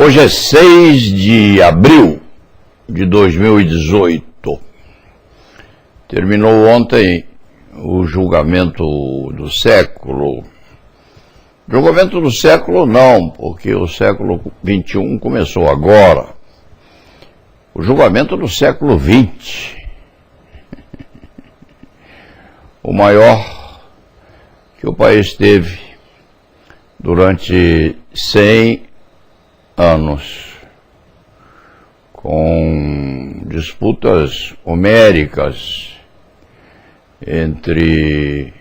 Hoje é 6 de abril de 2018. Terminou ontem o julgamento do século. Julgamento do século não, porque o século XXI começou agora. O julgamento do século XX. O maior que o país teve durante 100 anos, com disputas homéricas entre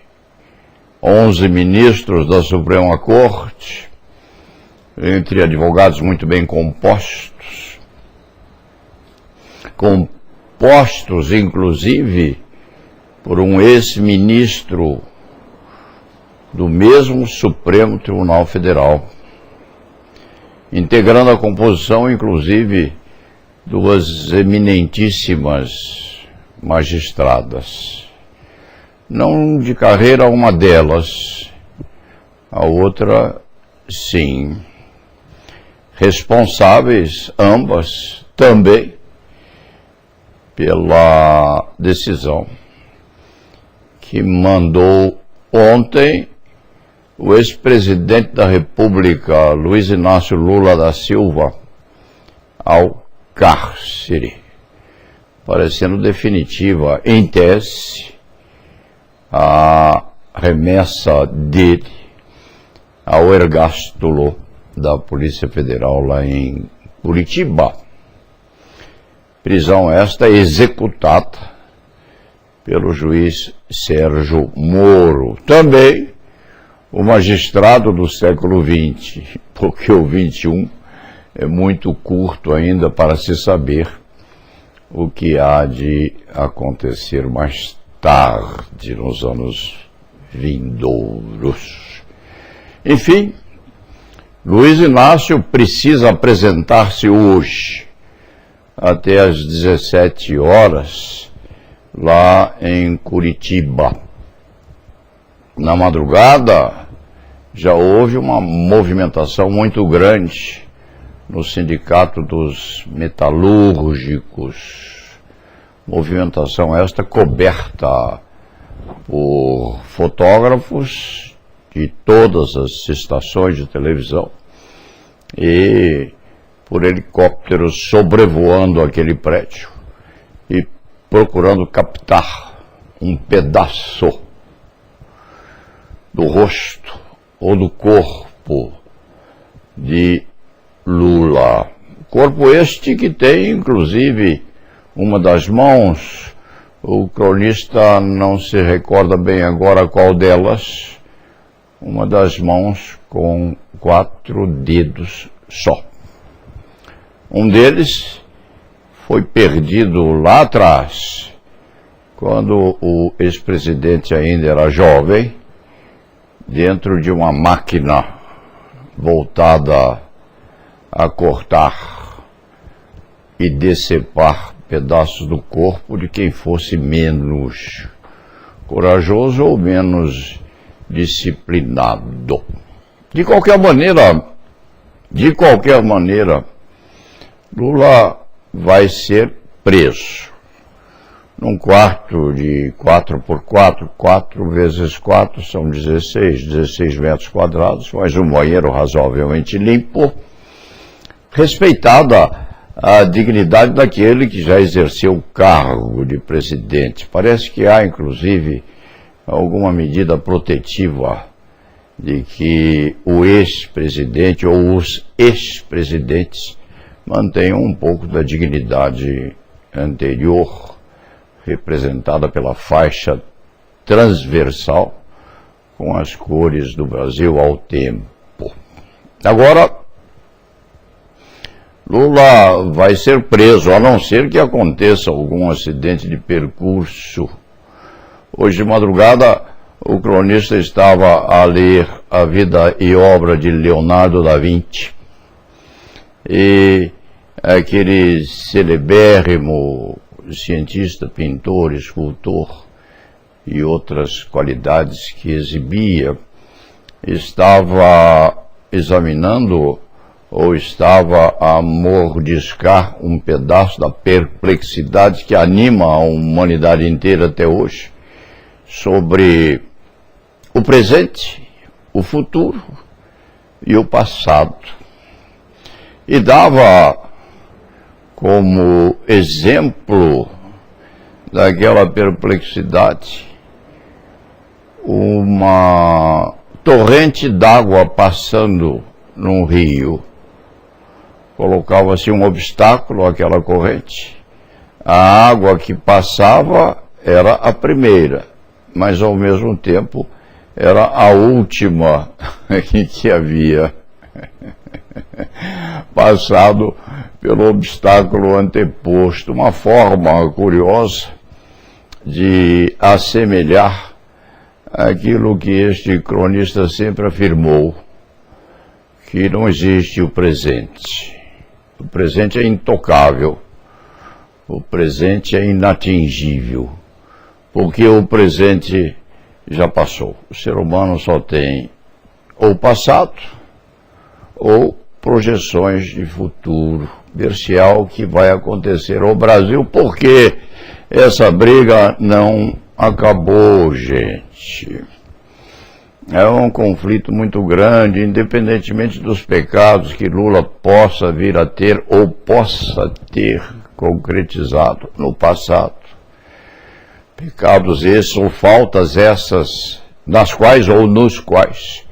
11 ministros da Suprema Corte, entre advogados muito bem compostos, inclusive por um ex-ministro do mesmo Supremo Tribunal Federal, integrando a composição, inclusive, duas eminentíssimas magistradas. Não de carreira uma delas, a outra sim. Responsáveis ambas também pela decisão que mandou ontem o ex-presidente da República, Luiz Inácio Lula da Silva, ao cárcere, parecendo definitiva, em tese, a remessa dele ao ergástulo da Polícia Federal lá em Curitiba. Prisão esta executada pelo juiz Sérgio Moro, também o magistrado do século XX, porque o XXI é muito curto ainda para se saber o que há de acontecer mais tarde, nos anos vindouros. Enfim, Luiz Inácio precisa apresentar-se hoje, até às 17 horas, lá em Curitiba. Na madrugada, já houve uma movimentação muito grande no Sindicato dos Metalúrgicos. Movimentação esta coberta por fotógrafos de todas as estações de televisão e por helicópteros sobrevoando aquele prédio e procurando captar um pedaço do rosto ou do corpo de Lula. Corpo este que tem, inclusive, uma das mãos, o cronista não se recorda bem agora qual delas, uma das mãos com 4 dedos só. Um deles foi perdido lá atrás, quando o ex-presidente ainda era jovem, dentro de uma máquina voltada a cortar e decepar pedaços do corpo de quem fosse menos corajoso ou menos disciplinado. De qualquer maneira, Lula vai ser preso num quarto de 4x4, 4 vezes 4 são 16 metros quadrados, mas um banheiro razoavelmente limpo, respeitada a dignidade daquele que já exerceu o cargo de presidente. Parece que há, inclusive, alguma medida protetiva de que o ex-presidente ou os ex-presidentes mantenham um pouco da dignidade anterior, representada pela faixa transversal com as cores do Brasil ao tempo. Agora, Lula vai ser preso, a não ser que aconteça algum acidente de percurso. Hoje de madrugada, o cronista estava a ler a vida e obra de Leonardo da Vinci. E aquele celebérrimo cientista, pintor, escultor e outras qualidades que exibia, estava examinando ou estava a mordiscar um pedaço da perplexidade que anima a humanidade inteira até hoje, sobre o presente, o futuro e o passado. E dava como exemplo daquela perplexidade uma torrente d'água passando num rio. Colocava-se um obstáculo àquela corrente. A água que passava era a primeira, mas ao mesmo tempo era a última que havia passado pelo obstáculo anteposto. Uma forma curiosa de assemelhar aquilo que este cronista sempre afirmou, que não existe o presente. O presente é intocável, o presente é inatingível, porque o presente já passou. O ser humano só tem ou passado ou projeções de futuro, ver-se-á o que vai acontecer ao Brasil, porque essa briga não acabou, gente. É um conflito muito grande, independentemente dos pecados que Lula possa vir a ter ou possa ter concretizado no passado. Pecados esses ou faltas essas, nas quais ou nos quais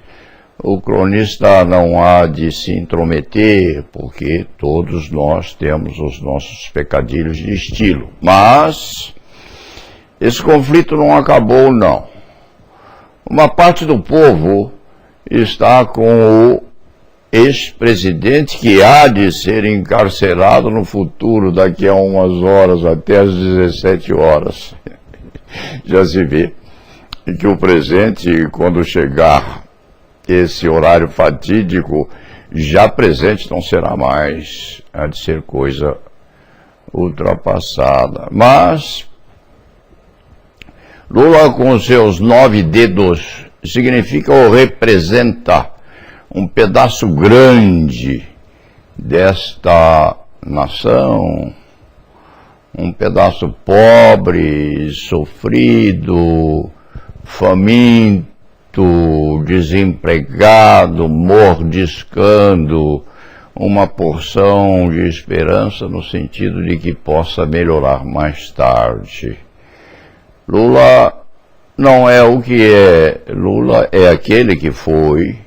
o cronista não há de se intrometer, porque todos nós temos os nossos pecadilhos de estilo. Mas esse conflito não acabou, não. Uma parte do povo está com o ex-presidente que há de ser encarcerado no futuro, daqui a umas horas, até às 17 horas. Já se vê que o presente, quando chegar esse horário fatídico, já presente não será mais, há de ser coisa ultrapassada. Mas Lula, com seus 9 dedos, significa ou representa um pedaço grande desta nação, um pedaço pobre, sofrido, faminto, desempregado, mordiscando uma porção de esperança no sentido de que possa melhorar mais tarde. Lula não é o que é. Lula é aquele que foi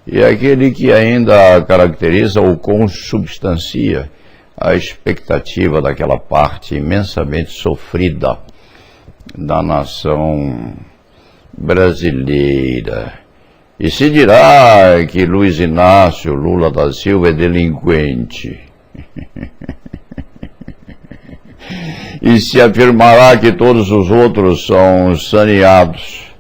e é aquele que ainda caracteriza ou consubstancia a expectativa daquela parte imensamente sofrida da nação brasileira. E se dirá que Luiz Inácio Lula da Silva é delinquente. E se afirmará que todos os outros são saneados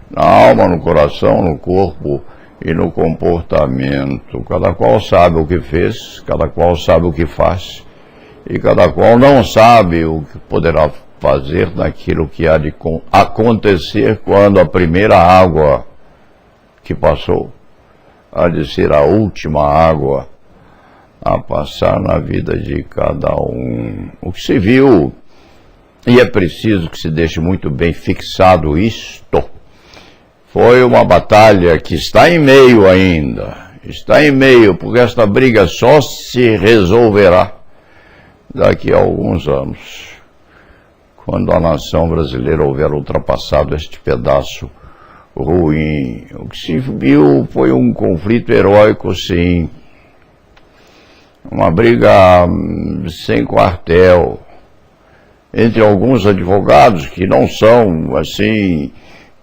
na alma, no coração, no corpo e no comportamento. Cada qual sabe o que fez, cada qual sabe o que faz, e cada qual não sabe o que poderá fazer naquilo que há de acontecer quando a primeira água que passou há de ser a última água a passar na vida de cada um. O que se viu, e é preciso que se deixe muito bem fixado isto, foi uma batalha que está em meio ainda, está em meio, porque esta briga só se resolverá daqui a alguns anos, quando a nação brasileira houver ultrapassado este pedaço ruim. O que se viu foi um conflito heróico, sim, uma briga sem quartel entre alguns advogados que não são assim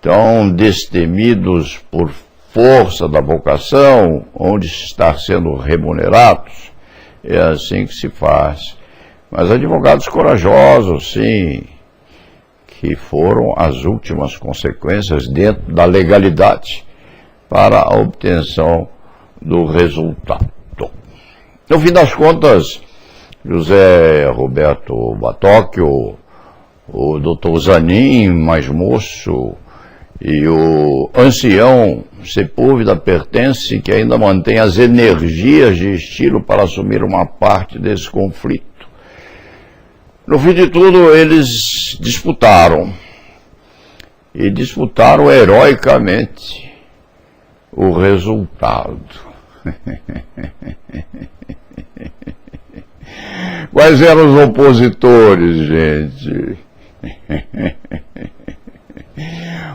tão destemidos por força da vocação, onde está sendo remunerados. É assim que se faz. Mas advogados corajosos, sim, que foram as últimas consequências dentro da legalidade para a obtenção do resultado. No fim das contas, José Roberto Batóquio, o doutor Zanin, mais moço, E o ancião Sepúlveda pertence, que ainda mantém as energias de estilo para assumir uma parte desse conflito. No fim de tudo, eles disputaram. E disputaram heroicamente o resultado. Quais eram os opositores, gente?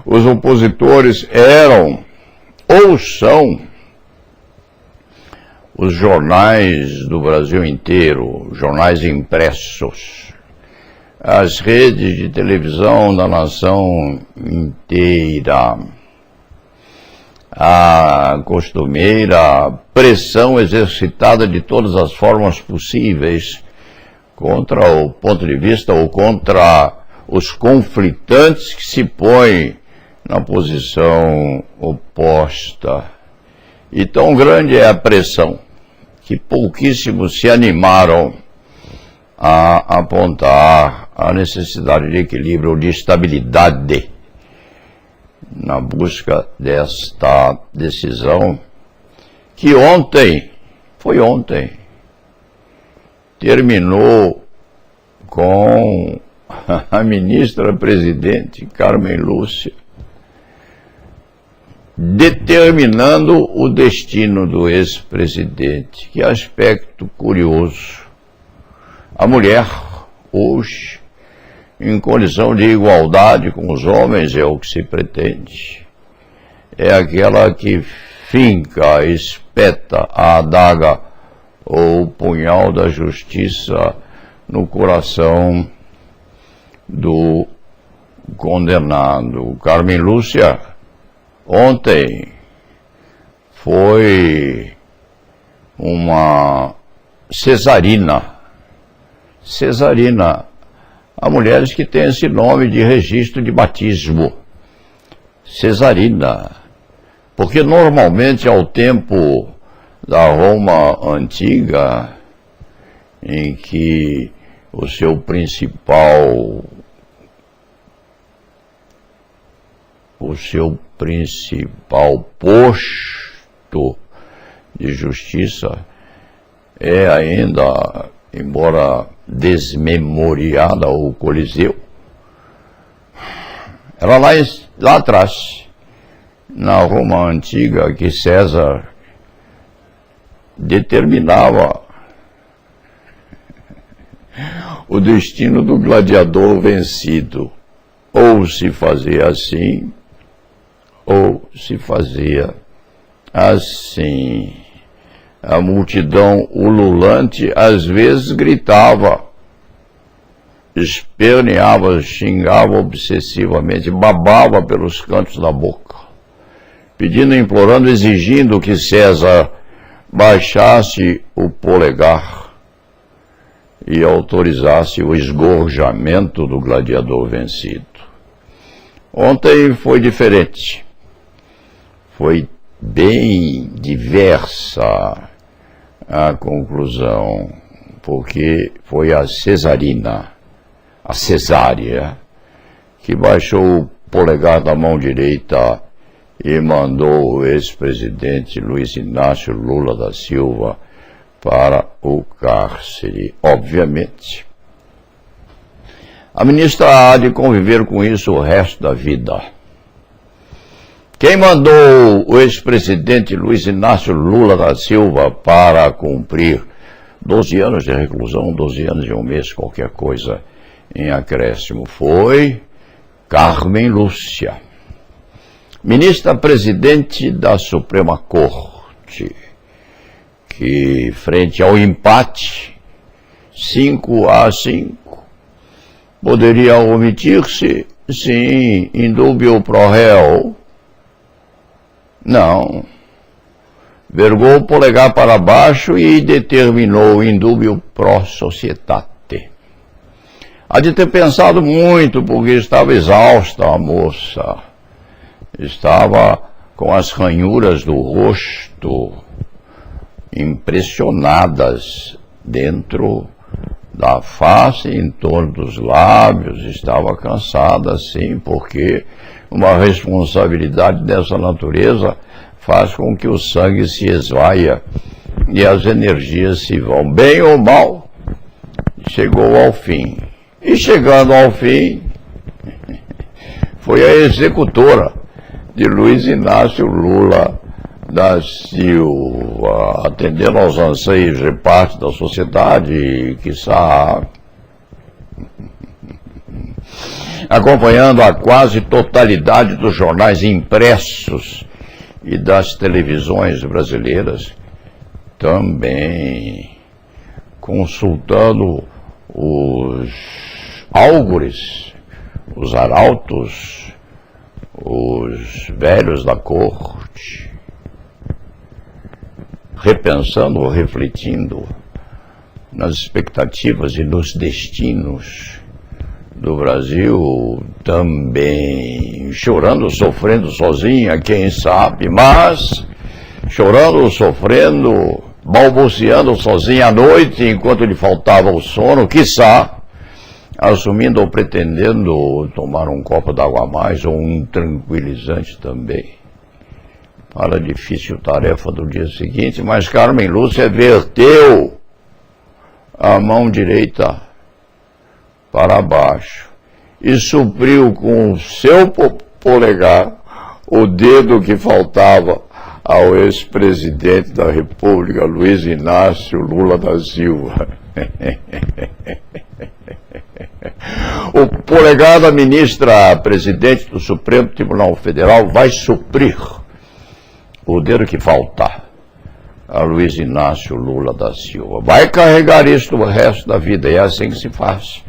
Os opositores eram, ou são, os jornais do Brasil inteiro, jornais impressos, as redes de televisão da nação inteira, a costumeira pressão exercitada de todas as formas possíveis contra o ponto de vista ou contra os conflitantes que se põem na posição oposta. E tão grande é a pressão que pouquíssimos se animaram a apontar a necessidade de equilíbrio ou de estabilidade na busca desta decisão que foi ontem, terminou com a ministra-presidente Carmen Lúcia determinando o destino do ex-presidente. Que aspecto curioso. A mulher, hoje, em condição de igualdade com os homens, é o que se pretende. É aquela que finca, espeta a adaga ou o punhal da justiça no coração do condenado. Carmen Lúcia, ontem, foi uma cesarina. Cesarina. Há mulheres que têm esse nome de registro de batismo. Cesarina. Porque normalmente ao tempo da Roma antiga, em que o seu principal posto de justiça é ainda, embora desmemoriada, o Coliseu. Era lá atrás, na Roma antiga, que César determinava o destino do gladiador vencido. Ou se fazia assim, ou se fazia assim. A multidão ululante às vezes gritava, esperneava, xingava obsessivamente, babava pelos cantos da boca, pedindo, implorando, exigindo que César baixasse o polegar e autorizasse o esgorjamento do gladiador vencido. Ontem foi diferente. Foi bem diversa a conclusão, porque foi a cesarina, a cesárea, que baixou o polegar da mão direita e mandou o ex-presidente Luiz Inácio Lula da Silva para o cárcere. Obviamente, a ministra há de conviver com isso o resto da vida. Quem mandou o ex-presidente Luiz Inácio Lula da Silva para cumprir 12 anos de reclusão, 12 anos e um mês, qualquer coisa em acréscimo, foi Carmen Lúcia, ministra-presidente da Suprema Corte, que, frente ao empate 5-5, poderia omitir-se, sim, indúbio pro réu. Não. Vergou o polegar para baixo e determinou indúbio pro societate. Há de ter pensado muito, porque estava exausta a moça. Estava com as ranhuras do rosto impressionadas dentro da face, em torno dos lábios, estava cansada, sim, porque uma responsabilidade dessa natureza faz com que o sangue se esvaia e as energias se vão. Bem ou mal, chegou ao fim. E chegando ao fim, foi a executora de Luiz Inácio Lula da Silva, atendendo aos anseios de parte da sociedade, quiçá acompanhando a quase totalidade dos jornais impressos e das televisões brasileiras, também consultando os álgures, os arautos, os velhos da corte, repensando, refletindo nas expectativas e nos destinos do Brasil, também chorando, sofrendo sozinha, quem sabe, mas chorando, sofrendo, balbuciando sozinha à noite, enquanto lhe faltava o sono, quiçá assumindo ou pretendendo tomar um copo d'água a mais ou um tranquilizante também, para a difícil tarefa do dia seguinte. Mas Carmen Lúcia verteu a mão direita para baixo e supriu com o seu polegar o dedo que faltava ao ex-presidente da República, Luiz Inácio Lula da Silva. O polegar da ministra presidente do Supremo Tribunal Federal vai suprir o dedo que falta a Luiz Inácio Lula da Silva. Vai carregar isso o resto da vida, e é assim que se faz.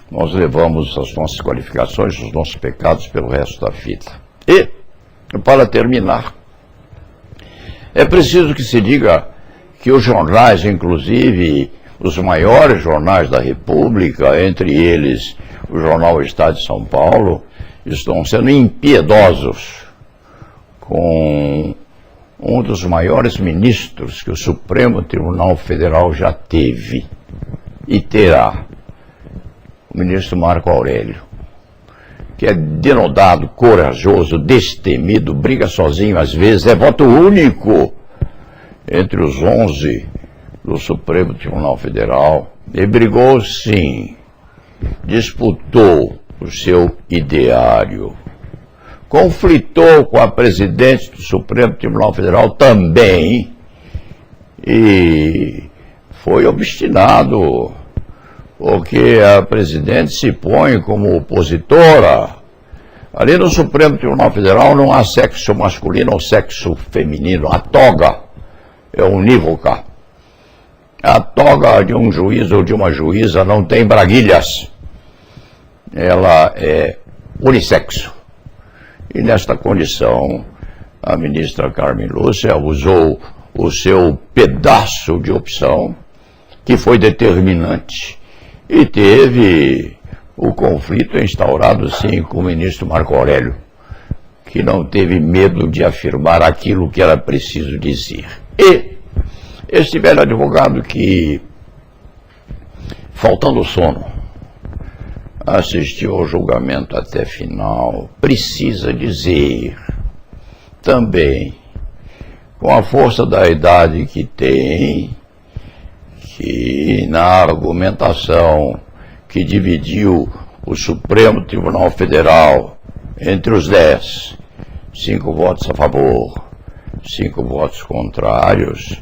Nós levamos as nossas qualificações, os nossos pecados pelo resto da vida. E, para terminar, é preciso que se diga que os jornais, inclusive os maiores jornais da República, entre eles o jornal Estado de São Paulo, estão sendo impiedosos com um dos maiores ministros que o Supremo Tribunal Federal já teve e terá, o ministro Marco Aurélio, que é denodado, corajoso, destemido, briga sozinho às vezes, é voto único entre os 11 do Supremo Tribunal Federal. Ele brigou sim, disputou o seu ideário, conflitou com a presidente do Supremo Tribunal Federal também, e foi obstinado, porque a presidente se põe como opositora. Ali no Supremo Tribunal Federal não há sexo masculino ou sexo feminino, a toga é unívoca. A toga de um juiz ou de uma juíza não tem braguilhas, ela é unissexo. E nesta condição, a ministra Carmen Lúcia usou o seu pedaço de opção, que foi determinante, e teve o conflito instaurado, sim, com o ministro Marco Aurélio, que não teve medo de afirmar aquilo que era preciso dizer. E este velho advogado que, faltando sono, assistiu ao julgamento até final, precisa dizer também, com a força da idade que tem, que na argumentação que dividiu o Supremo Tribunal Federal entre os 10, 5 votos a favor, 5 votos contrários,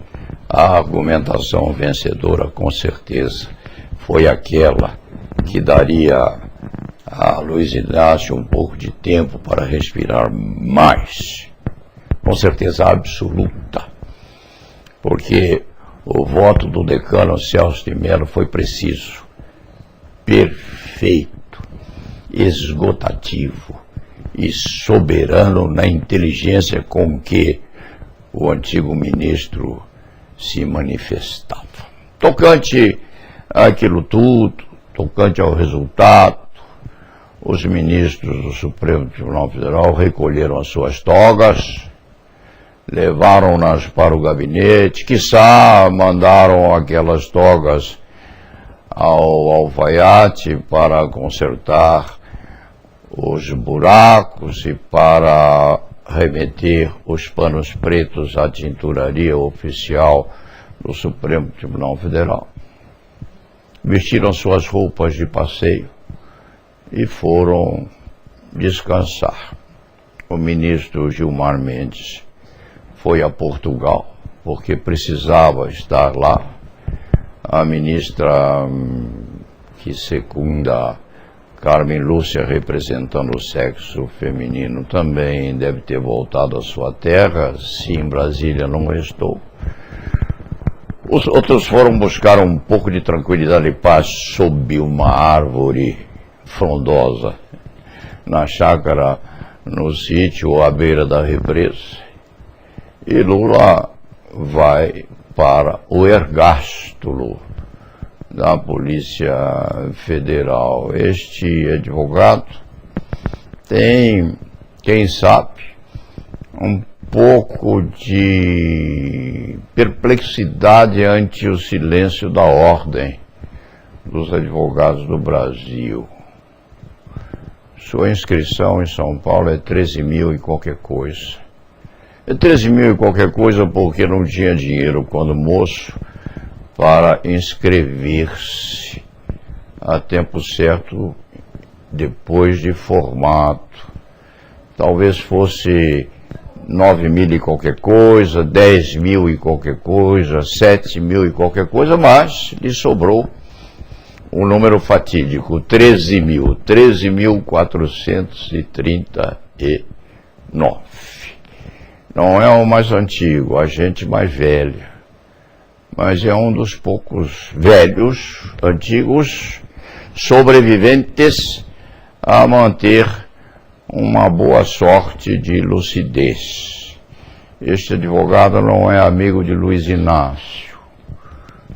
a argumentação vencedora, com certeza, foi aquela que daria a Luiz Inácio um pouco de tempo para respirar mais, com certeza absoluta, porque o voto do decano Celso de Mello foi preciso, perfeito, esgotativo e soberano na inteligência com que o antigo ministro se manifestava. Tocante àquilo tudo, tocante ao resultado, os ministros do Supremo Tribunal Federal recolheram as suas togas, levaram-nas para o gabinete, quiçá mandaram aquelas togas ao alfaiate para consertar os buracos e para remeter os panos pretos à tinturaria oficial do Supremo Tribunal Federal. Vestiram suas roupas de passeio e foram descansar. O ministro Gilmar Mendes foi a Portugal porque precisava estar lá. A ministra que secunda Carmen Lúcia, representando o sexo feminino, também deve ter voltado à sua terra, se em Brasília não restou. Os outros foram buscar um pouco de tranquilidade e paz sob uma árvore frondosa, na chácara, no sítio à beira da represa. E Lula vai para o ergástulo da Polícia Federal. Este advogado tem, quem sabe, um pouco de perplexidade ante o silêncio da ordem dos advogados do Brasil. Sua inscrição em São Paulo é 13 mil e qualquer coisa. É 13 mil e qualquer coisa porque não tinha dinheiro quando moço para inscrever-se a tempo certo depois de formado. Talvez fosse 9 mil e qualquer coisa, 10 mil e qualquer coisa, 7 mil e qualquer coisa, mas lhe sobrou um número fatídico, 13.439. Não é o mais antigo, a gente mais velha, mas é um dos poucos velhos, antigos, sobreviventes a manter uma boa sorte de lucidez. Este advogado não é amigo de Luiz Inácio.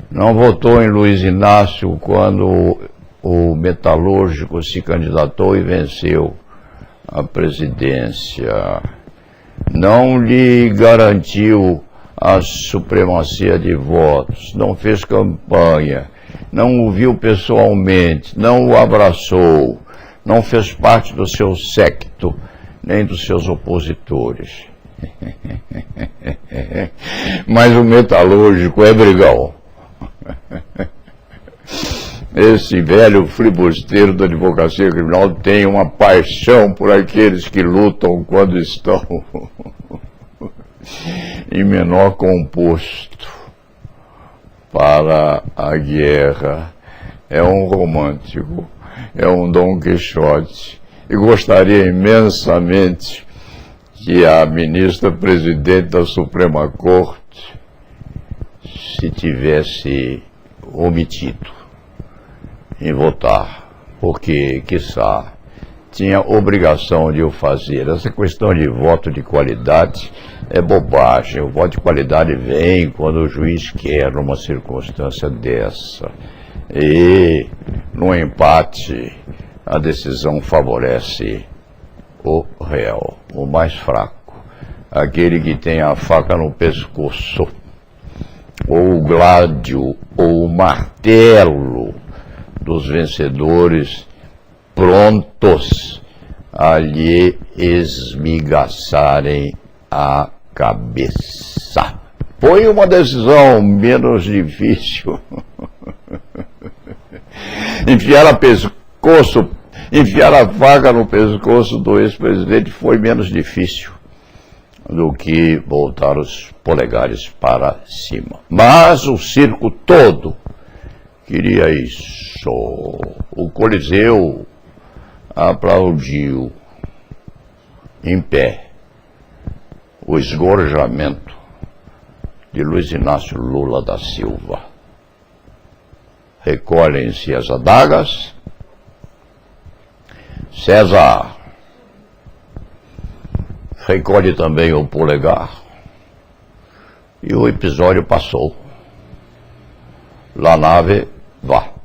Não votou em Luiz Inácio quando o metalúrgico se candidatou e venceu a presidência. Não lhe garantiu a supremacia de votos, não fez campanha, não o viu pessoalmente, não o abraçou, não fez parte do seu séquito, nem dos seus opositores. Mas o metalúrgico é brigão. Esse velho flibusteiro da advocacia criminal tem uma paixão por aqueles que lutam quando estão em menor composto para a guerra. É um romântico, é um Dom Quixote, e gostaria imensamente que a ministra presidente da Suprema Corte se tivesse omitido em votar, porque, quiçá, tinha obrigação de o fazer. Essa questão de voto de qualidade é bobagem. O voto de qualidade vem quando o juiz quer numa circunstância dessa. E, no empate, a decisão favorece o réu, o mais fraco, aquele que tem a faca no pescoço, ou o gládio, ou o martelo dos vencedores, prontos a lhe esmigaçarem a cabeça. Foi uma decisão menos difícil. Enfiar a faca no pescoço do ex-presidente foi menos difícil do que voltar os polegares para cima. Mas o circo todo queria isso. O Coliseu aplaudiu em pé o esgorjamento de Luiz Inácio Lula da Silva. Recolhem-se as adagas. César recolhe também o polegar. E o episódio passou. La nave va.